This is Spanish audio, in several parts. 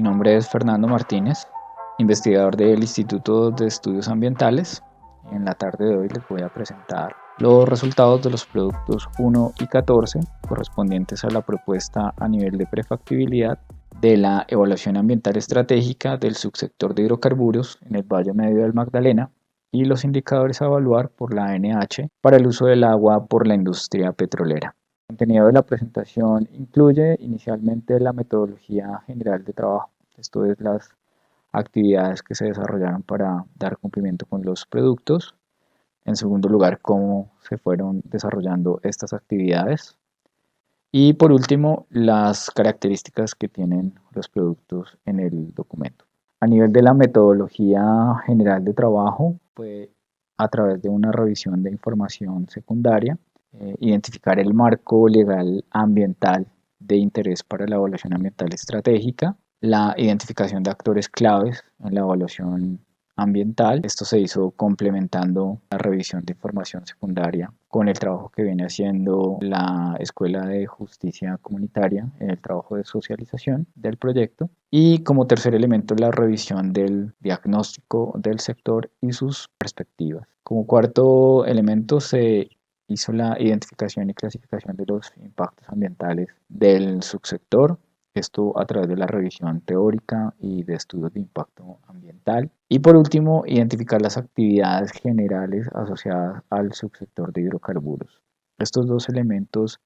Mi nombre es Fernando Martínez, investigador del Instituto de Estudios Ambientales. En la tarde de hoy les voy a presentar los resultados de los productos 1 y 14 correspondientes a la propuesta a nivel de prefactibilidad de la evaluación ambiental estratégica del subsector de hidrocarburos en el Valle Medio del Magdalena y los indicadores a evaluar por la ANH para el uso del agua por la industria petrolera. El contenido de la presentación incluye inicialmente la metodología general de trabajo, esto es las actividades que se desarrollaron para dar cumplimiento con los productos. En segundo lugar, cómo se fueron desarrollando estas actividades. Y por último, las características que tienen los productos en el documento. A nivel de la metodología general de trabajo, fue a través de una revisión de información secundaria, identificar el marco legal ambiental de interés para la evaluación ambiental estratégica, la identificación de actores claves en la evaluación ambiental. Esto se hizo complementando la revisión de información secundaria con el trabajo que viene haciendo la Escuela de Justicia Comunitaria en el trabajo de socialización del proyecto. Y como tercer elemento, la revisión del diagnóstico del sector y sus perspectivas. Como cuarto elemento, se hizo la identificación y clasificación de los impactos ambientales del subsector, esto a través de la revisión teórica y de estudios de impacto ambiental. Y por último, identificar las actividades generales asociadas al subsector de hidrocarburos. Estos dos elementos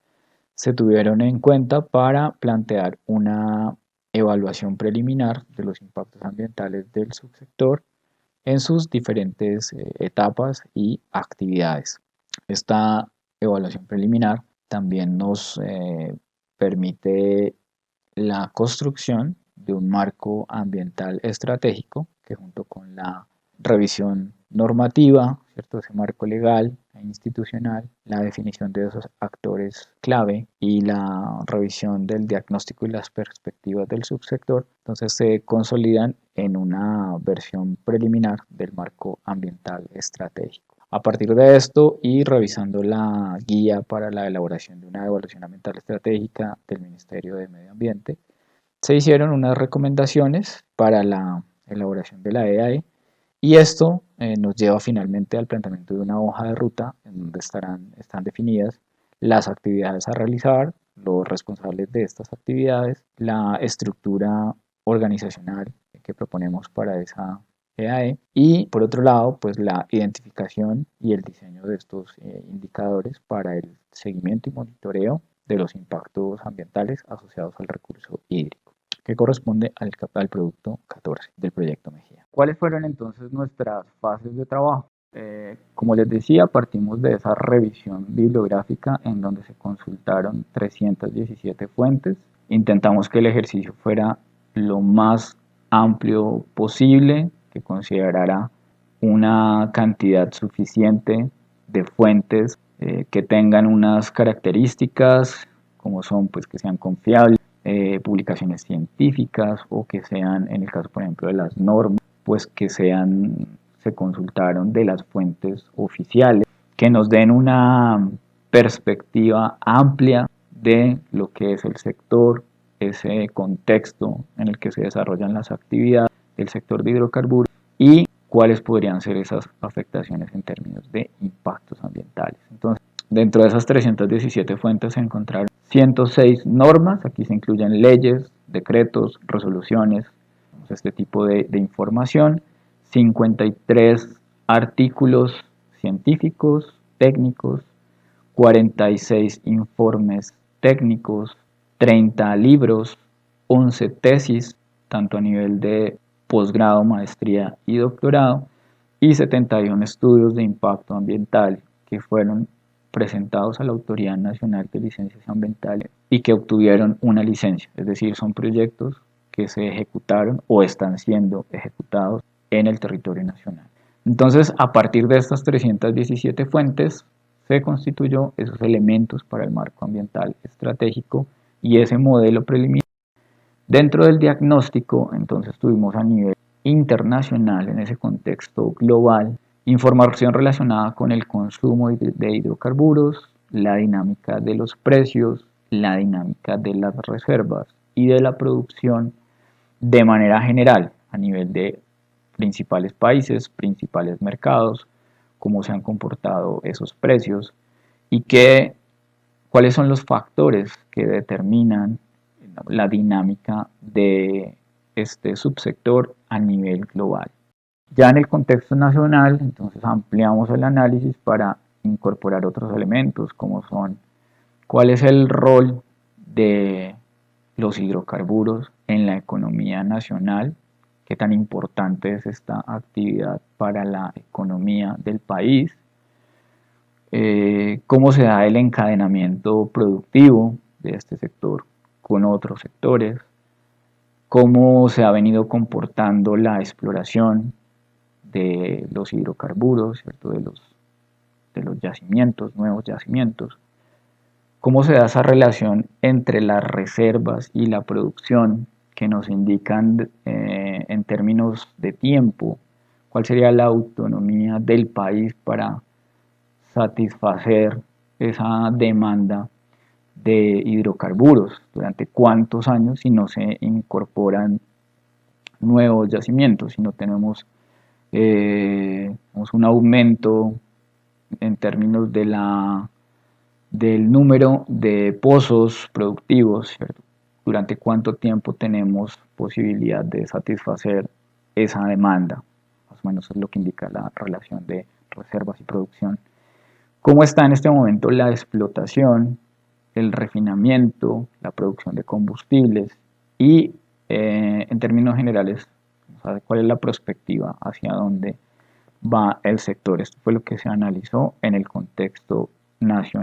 se tuvieron en cuenta para plantear una evaluación preliminar de los impactos ambientales del subsector en sus diferentes etapas y actividades. Esta evaluación preliminar también nos permite la construcción de un marco ambiental estratégico que, junto con la revisión normativa, ¿cierto? Ese marco legal e institucional, la definición de esos actores clave y la revisión del diagnóstico y las perspectivas del subsector, entonces se consolidan en una versión preliminar del marco ambiental estratégico. A partir de esto y revisando la guía para la elaboración de una evaluación ambiental estratégica del Ministerio de Medio Ambiente, se hicieron unas recomendaciones para la elaboración de la EAE y esto nos lleva finalmente al planteamiento de una hoja de ruta en donde están definidas las actividades a realizar, los responsables de estas actividades, la estructura organizacional que proponemos para esa EAE y por otro lado pues la identificación y el diseño de estos indicadores para el seguimiento y monitoreo de los impactos ambientales asociados al recurso hídrico, que corresponde al producto 14 del proyecto Mejía. ¿Cuáles fueron entonces nuestras fases de trabajo? Como les decía, partimos de esa revisión bibliográfica en donde se consultaron 317 fuentes. Intentamos que el ejercicio fuera lo más amplio posible, que considerara una cantidad suficiente de fuentes que tengan unas características como son pues que sean confiables, publicaciones científicas o que sean, en el caso por ejemplo de las normas, pues que se consultaron de las fuentes oficiales, que nos den una perspectiva amplia de lo que es el sector, ese contexto en el que se desarrollan las actividades del sector de hidrocarburos y cuáles podrían ser esas afectaciones en términos de impactos ambientales. Entonces, dentro de esas 317 fuentes se encontraron 106 normas, aquí se incluyen leyes, decretos, resoluciones, este tipo de información, 53 artículos científicos, técnicos, 46 informes técnicos, 30 libros, 11 tesis, tanto a nivel de posgrado, maestría y doctorado, y 71 estudios de impacto ambiental que fueron presentados a la Autoridad Nacional de Licencias Ambientales y que obtuvieron una licencia, es decir, son proyectos que se ejecutaron o están siendo ejecutados en el territorio nacional. Entonces, a partir de estas 317 fuentes, se constituyó esos elementos para el marco ambiental estratégico y ese modelo preliminar. Dentro del diagnóstico, entonces tuvimos a nivel internacional, en ese contexto global, información relacionada con el consumo de hidrocarburos, la dinámica de los precios, la dinámica de las reservas y de la producción de manera general a nivel de principales países, principales mercados, cómo se han comportado esos precios y cuáles son los factores que determinan la dinámica de este subsector a nivel global. Ya en el contexto nacional, entonces ampliamos el análisis para incorporar otros elementos como son cuál es el rol de los hidrocarburos en la economía nacional, qué tan importante es esta actividad para la economía del país, cómo se da el encadenamiento productivo de este sector con otros sectores, cómo se ha venido comportando la exploración de los hidrocarburos, ¿cierto? De los yacimientos, nuevos yacimientos, cómo se da esa relación entre las reservas y la producción que nos indican en términos de tiempo, cuál sería la autonomía del país para satisfacer esa demanda de hidrocarburos, durante cuántos años si no se incorporan nuevos yacimientos, si no tenemos un aumento en términos del número de pozos productivos, ¿cierto? Durante cuánto tiempo tenemos posibilidad de satisfacer esa demanda, más o menos es lo que indica la relación de reservas y producción. ¿Cómo está en este momento la explotación, el refinamiento, la producción de combustibles y en términos generales, cuál es la perspectiva hacia dónde va el sector? Esto fue lo que se analizó en el contexto nacional.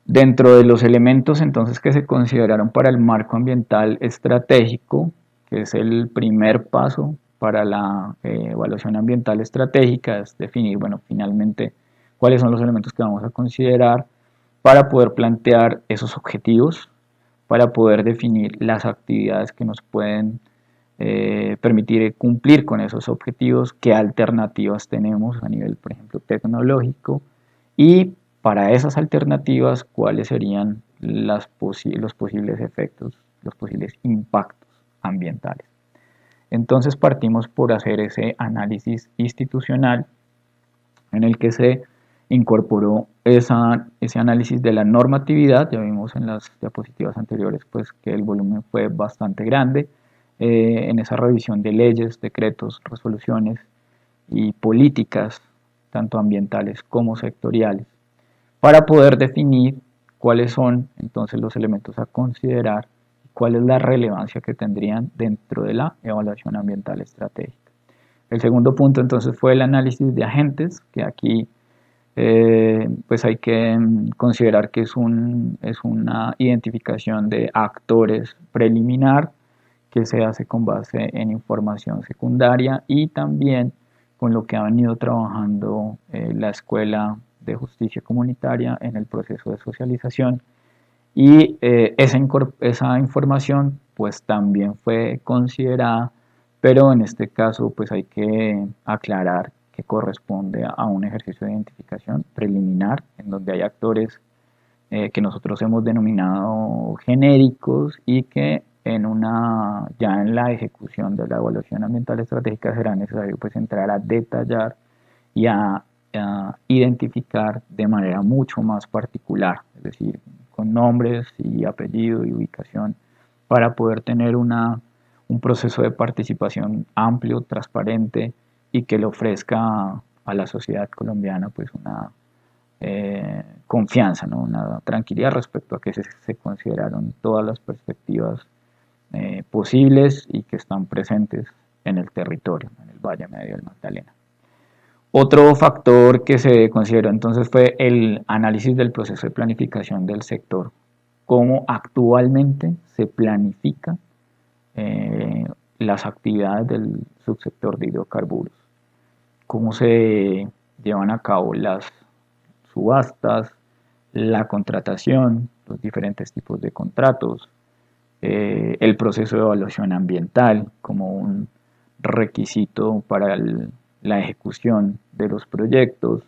Dentro de los elementos entonces que se consideraron para el marco ambiental estratégico, que es el primer paso para la evaluación ambiental estratégica, es definir, bueno, finalmente cuáles son los elementos que vamos a considerar para poder plantear esos objetivos, para poder definir las actividades que nos pueden permitir cumplir con esos objetivos, qué alternativas tenemos a nivel, por ejemplo, tecnológico, y para esas alternativas, cuáles serían los posibles efectos, los posibles impactos ambientales. Entonces partimos por hacer ese análisis institucional en el que se incorporó ese análisis de la normatividad. Ya vimos en las diapositivas anteriores pues, que el volumen fue bastante grande. En esa revisión de leyes, decretos, resoluciones y políticas, tanto ambientales como sectoriales, para poder definir cuáles son entonces los elementos a considerar y cuál es la relevancia que tendrían dentro de la evaluación ambiental estratégica. El segundo punto entonces fue el análisis de agentes, que aquí pues hay que considerar que es una identificación de actores preliminar que se hace con base en información secundaria y también con lo que ha venido trabajando la Escuela de Justicia Comunitaria en el proceso de socialización, y esa información pues también fue considerada, pero en este caso pues hay que aclarar que corresponde a un ejercicio de identificación preliminar en donde hay actores que nosotros hemos denominado genéricos y que ya en la ejecución de la evaluación ambiental estratégica será necesario pues entrar a detallar y a identificar de manera mucho más particular, es decir, con nombres y apellido y ubicación, para poder tener un proceso de participación amplio, transparente y que le ofrezca a la sociedad colombiana pues una confianza, ¿no? Una tranquilidad respecto a que se consideraron todas las perspectivas posibles y que están presentes en el territorio, en el Valle Medio del Magdalena. Otro factor que se consideró entonces fue el análisis del proceso de planificación del sector, cómo actualmente se planifica las actividades del subsector de hidrocarburos, cómo se llevan a cabo las subastas, la contratación, los diferentes tipos de contratos, el proceso de evaluación ambiental como un requisito para la ejecución de los proyectos,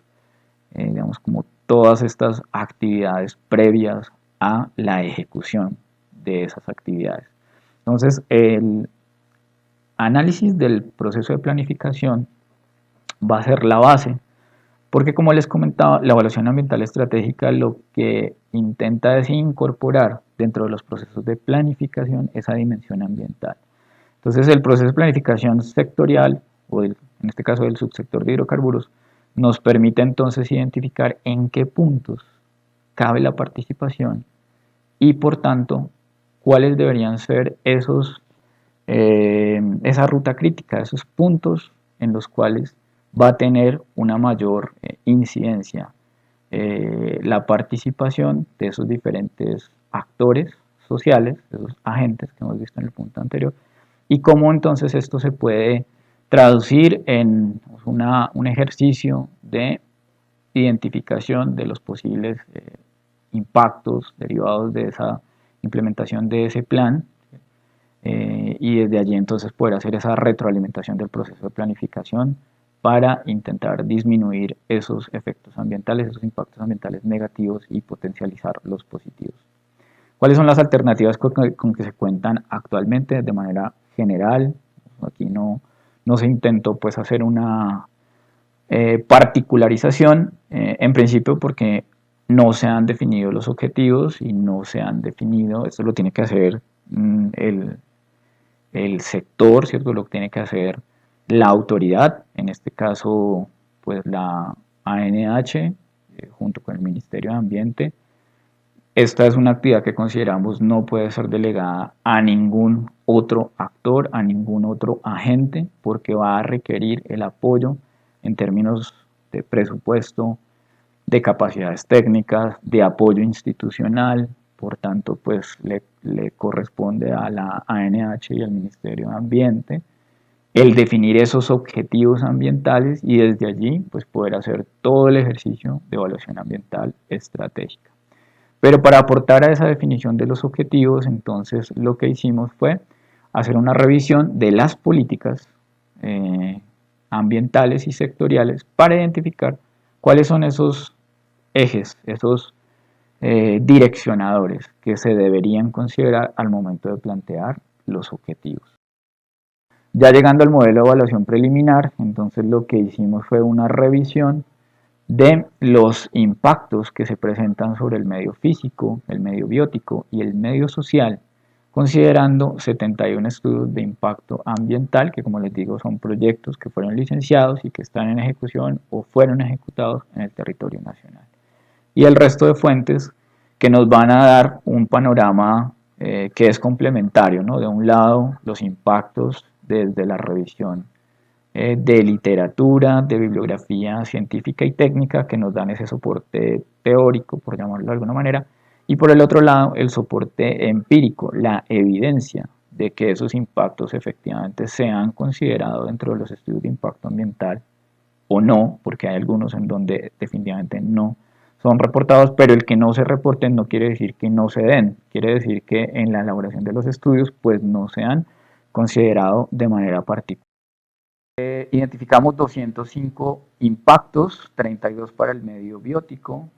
digamos como todas estas actividades previas a la ejecución de esas actividades. Entonces, el análisis del proceso de planificación va a ser la base, porque como les comentaba, la evaluación ambiental estratégica lo que intenta es incorporar dentro de los procesos de planificación esa dimensión ambiental. Entonces, el proceso de planificación sectorial, en este caso del subsector de hidrocarburos, nos permite entonces identificar en qué puntos cabe la participación y por tanto cuáles deberían ser esa ruta crítica, esos puntos en los cuales va a tener una mayor incidencia la participación de esos diferentes actores sociales, esos agentes que hemos visto en el punto anterior, y cómo entonces esto se puede traducir en un ejercicio de identificación de los posibles impactos derivados de esa implementación de ese plan y desde allí entonces poder hacer esa retroalimentación del proceso de planificación para intentar disminuir esos efectos ambientales, esos impactos ambientales negativos y potencializar los positivos. ¿Cuáles son las alternativas con que se cuentan actualmente de manera general? Aquí no se intentó pues hacer una particularización, en principio porque no se han definido los objetivos y no se han definido, esto lo tiene que hacer el sector, ¿cierto? Lo que tiene que hacer la autoridad, en este caso pues la ANH junto con el Ministerio de Ambiente. Esta es una actividad que consideramos no puede ser delegada a ningún otro actor, a ningún otro agente, porque va a requerir el apoyo en términos de presupuesto, de capacidades técnicas, de apoyo institucional. Por tanto, pues le corresponde a la ANH y al Ministerio de Ambiente el definir esos objetivos ambientales y desde allí pues poder hacer todo el ejercicio de evaluación ambiental estratégica. Pero para aportar a esa definición de los objetivos, entonces lo que hicimos fue hacer una revisión de las políticas ambientales y sectoriales para identificar cuáles son esos ejes, esos direccionadores que se deberían considerar al momento de plantear los objetivos. Ya llegando al modelo de evaluación preliminar, entonces lo que hicimos fue una revisión de los impactos que se presentan sobre el medio físico, el medio biótico y el medio social, considerando 71 estudios de impacto ambiental, que como les digo son proyectos que fueron licenciados y que están en ejecución o fueron ejecutados en el territorio nacional. Y el resto de fuentes que nos van a dar un panorama que es complementario, ¿no? De un lado, los impactos desde la revisión de literatura, de bibliografía científica y técnica que nos dan ese soporte teórico, por llamarlo de alguna manera, y por el otro lado el soporte empírico, la evidencia de que esos impactos efectivamente se han considerado dentro de los estudios de impacto ambiental o no, porque hay algunos en donde definitivamente no son reportados, pero el que no se reporten no quiere decir que no se den, quiere decir que en la elaboración de los estudios pues no se han considerado de manera particular. Identificamos 205 impactos, 32 para el medio biótico,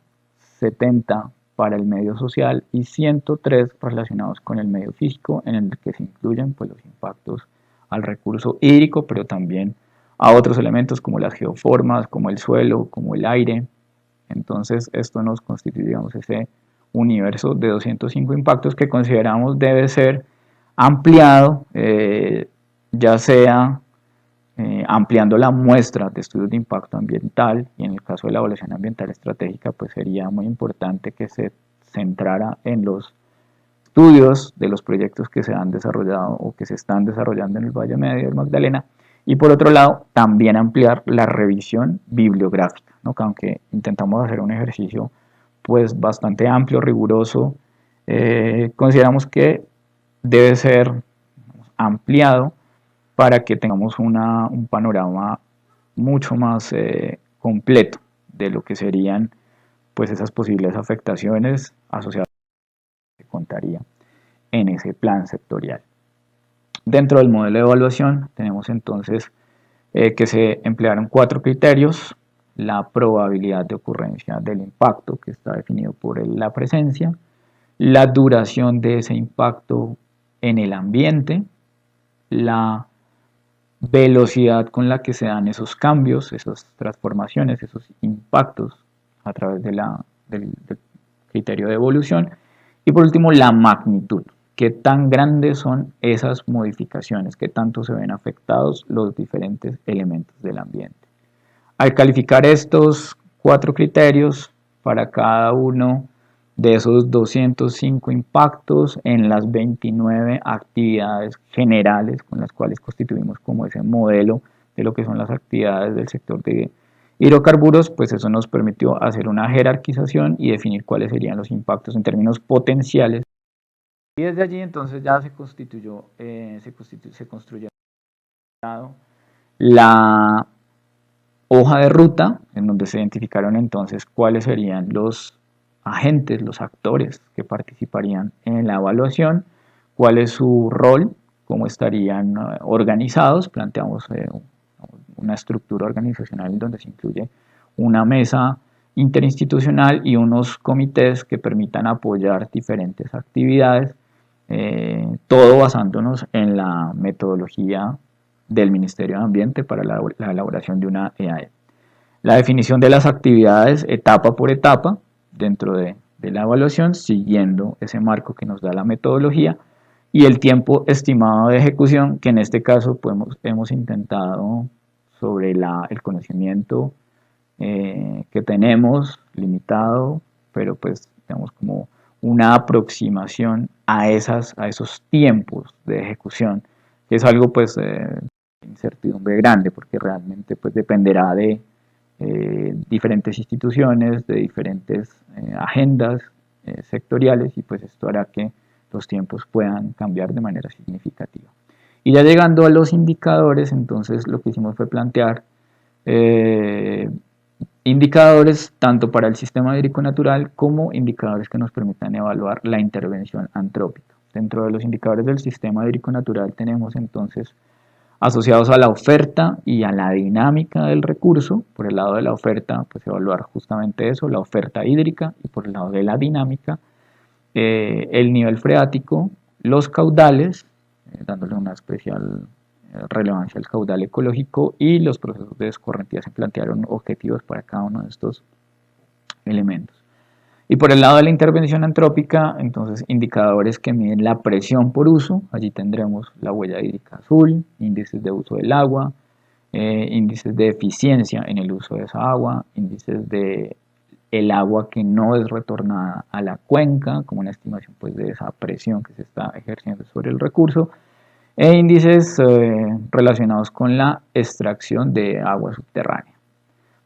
70 para el medio social y 103 relacionados con el medio físico, en el que se incluyen pues, los impactos al recurso hídrico, pero también a otros elementos como las geoformas, como el suelo, como el aire. Entonces esto nos constituye, digamos, ese universo de 205 impactos que consideramos debe ser ampliado, ya sea ampliando la muestra de estudios de impacto ambiental, y en el caso de la evaluación ambiental estratégica, pues sería muy importante que se centrara en los estudios de los proyectos que se han desarrollado o que se están desarrollando en el Valle Medio del Magdalena, y por otro lado, también ampliar la revisión bibliográfica, ¿no? Que aunque intentamos hacer un ejercicio pues bastante amplio, riguroso, consideramos que debe ser ampliado para que tengamos un panorama mucho más completo de lo que serían pues esas posibles afectaciones asociadas que contaría en ese plan sectorial. Dentro del modelo de evaluación tenemos entonces que se emplearon 4 criterios: la probabilidad de ocurrencia del impacto, que está definido por la presencia, la duración de ese impacto en el ambiente, la velocidad con la que se dan esos cambios, esas transformaciones, esos impactos a través del criterio de evolución, y por último la magnitud, qué tan grandes son esas modificaciones, qué tanto se ven afectados los diferentes elementos del ambiente. Al calificar estos 4 criterios para cada uno de esos 205 impactos en las 29 actividades generales con las cuales constituimos como ese modelo de lo que son las actividades del sector de hidrocarburos, pues eso nos permitió hacer una jerarquización y definir cuáles serían los impactos en términos potenciales. Y desde allí entonces ya se construyó la hoja de ruta, en donde se identificaron entonces cuáles serían los agentes, los actores que participarían en la evaluación, cuál es su rol, cómo estarían organizados. Planteamos una estructura organizacional donde se incluye una mesa interinstitucional y unos comités que permitan apoyar diferentes actividades, todo basándonos en la metodología del Ministerio de Ambiente para la elaboración de una EAE. La definición de las actividades etapa por etapa dentro de la evaluación, siguiendo ese marco que nos da la metodología, y el tiempo estimado de ejecución, que en este caso hemos intentado sobre el conocimiento que tenemos limitado, pero pues digamos como una aproximación a esos tiempos de ejecución, que es algo pues incertidumbre grande, porque realmente pues dependerá de diferentes instituciones, de diferentes agendas sectoriales, y pues esto hará que los tiempos puedan cambiar de manera significativa. Y ya llegando a los indicadores, entonces lo que hicimos fue plantear indicadores tanto para el sistema hídrico natural como indicadores que nos permitan evaluar la intervención antrópica. Dentro de los indicadores del sistema hídrico natural tenemos entonces asociados a la oferta y a la dinámica del recurso. Por el lado de la oferta, pues evaluar justamente eso, la oferta hídrica, y por el lado de la dinámica, el nivel freático, los caudales, dándole una especial relevancia al caudal ecológico, y los procesos de escorrentía. Se plantearon objetivos para cada uno de estos elementos. Y por el lado de la intervención antrópica, entonces indicadores que miden la presión por uso. Allí tendremos la huella hídrica azul, índices de uso del agua, índices de eficiencia en el uso de esa agua, índices de el agua que no es retornada a la cuenca, como una estimación pues de esa presión que se está ejerciendo sobre el recurso, e índices relacionados con la extracción de agua subterránea.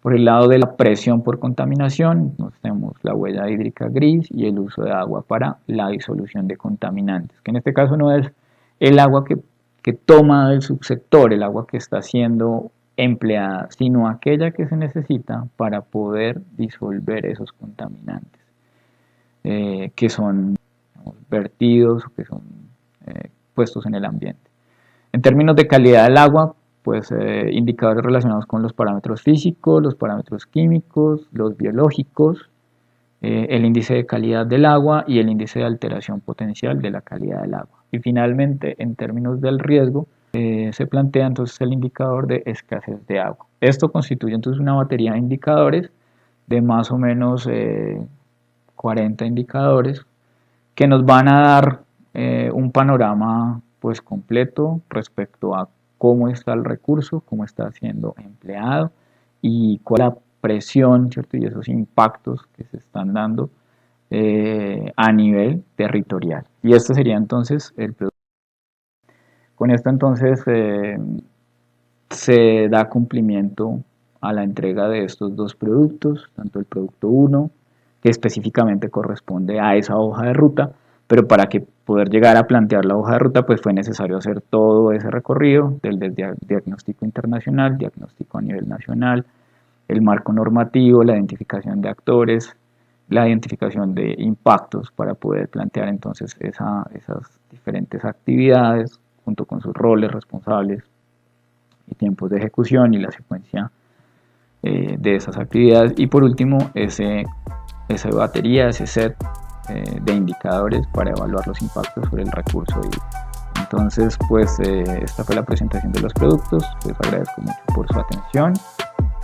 Por el lado de la presión por contaminación, tenemos la huella hídrica gris y el uso de agua para la disolución de contaminantes, que en este caso no es el agua que toma el subsector, el agua que está siendo empleada, sino aquella que se necesita para poder disolver esos contaminantes que son vertidos o que son puestos en el ambiente. En términos de calidad del agua, pues indicadores relacionados con los parámetros físicos, los parámetros químicos, los biológicos, el índice de calidad del agua y el índice de alteración potencial de la calidad del agua. Y finalmente, en términos del riesgo, se plantea entonces el indicador de escasez de agua. Esto constituye entonces una batería de indicadores de más o menos 40 indicadores que nos van a dar un panorama pues completo respecto a cómo está el recurso, cómo está siendo empleado y cuál es la presión, ¿cierto? Y esos impactos que se están dando a nivel territorial. Y este sería entonces el producto. Con esto entonces se da cumplimiento a la entrega de estos dos productos, tanto el producto 1, que específicamente corresponde a esa hoja de ruta, pero para que poder llegar a plantear la hoja de ruta, pues fue necesario hacer todo ese recorrido del diagnóstico internacional, diagnóstico a nivel nacional, el marco normativo, la identificación de actores, la identificación de impactos para poder plantear entonces esas diferentes actividades junto con sus roles, responsables y tiempos de ejecución y la secuencia de esas actividades. Y por último, esa batería, ese set de indicadores para evaluar los impactos sobre el recurso hídrico. Entonces, pues esta fue la presentación de los productos. Les agradezco mucho por su atención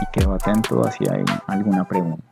y quedo atento si hay alguna pregunta.